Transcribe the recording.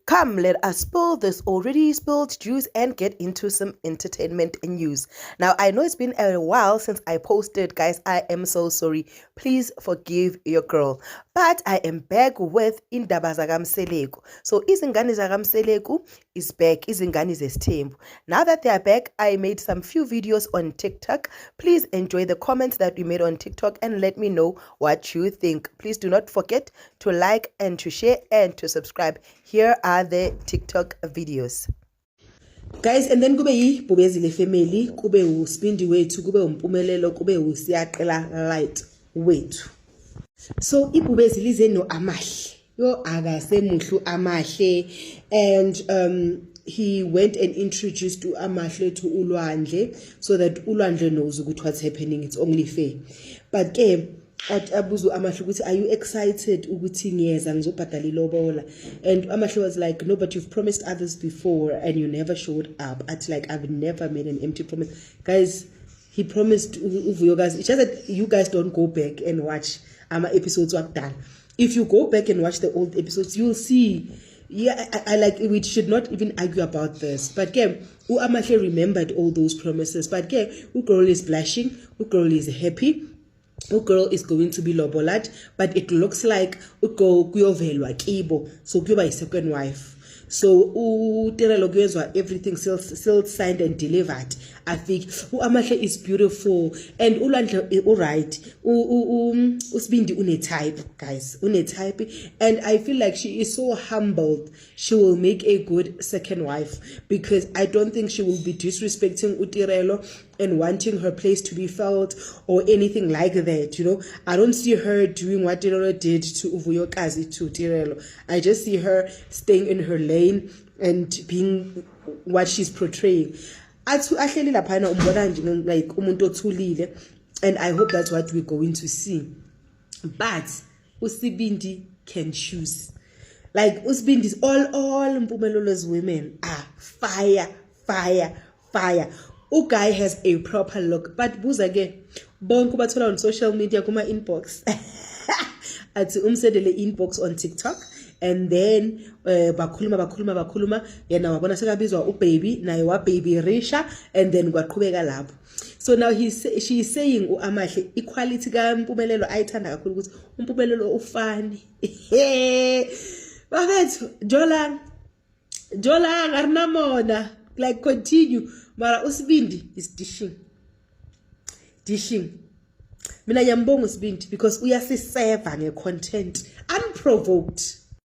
Come, let us spill this already spilled juice and get into some entertainment news. Now, I know it's been a while since I posted, guys. I am so sorry. Please forgive your girl. But I am back with Indaba zakamSeleku. So, Izingane zakamSeleku is back. Izingane zesithembu. Now that they are back, I made some few videos on TikTok. Please enjoy the comments that we made on TikTok and let me know what you think. Please do not forget to like and to share and to subscribe. Here are the TikTok videos. Guys, and then kube yiBhubezile family, kube uSibindi wethu, kube uMpumelelo, kube uSiyaqela light wethu. So iBhubezile ize no Amahle. Yo akasemuhlu Amahle, and he went and introduced to Amahle to uLwandle so that uLwandle knows what's happening. It's only fair. But abuzu Amahle ukuthi, are you excited ukuthi ngiyeza ngizobhadala ilobola? And Amahle was like, no, but you've promised others before and you never showed up. Like, I've never made an empty promise. Guys, he promised you guys. It's just that you guys don't go back and watch episodes done. If you go back and watch the old episodes, you'll see. Yeah, I like, we should not even argue about this. But Amahle remembered all those promises. But girl is blushing, girl is happy. Girl is going to be lobolat, but it looks like girl kuyovelwa kibo, so kuyoba a second wife. So Tirelo kuyezwa everything still signed and delivered. I think Amahle is beautiful and uLwandle alright. Usibindi une type, guys, une type, and I feel like she is so humbled. She will make a good second wife because I don't think she will be disrespecting Tirelo and wanting her place to be felt or anything like that. You know, I don't see her doing what Tirelo did to Uvuyokazi to Tirelo. I just see her staying in her lane and being what she's portraying. Like umuntu othulile, and I hope that's what we're going to see. But uSibindi can choose. Like uSibindi is all Mpumelolo's women are fire. Guy has a proper look, but buzake bonke bathola on social media kuma inbox. Athi umsedele inbox on TikTok, and then bakhuluma yena wabona sekabizwa uBaby naye waBaby Risha, and then kwaqhubeka lapho. So now she is saying uAmahle equality kaMpumelelo ayithanda kakhulu ukuthi uMpumelelo ufani. Bafethu Jola ngarinamona, like continue, mara uSibindi is dishing. Mina ngiyambonga uSibindi because uyasiseva ngecontent unprovoked.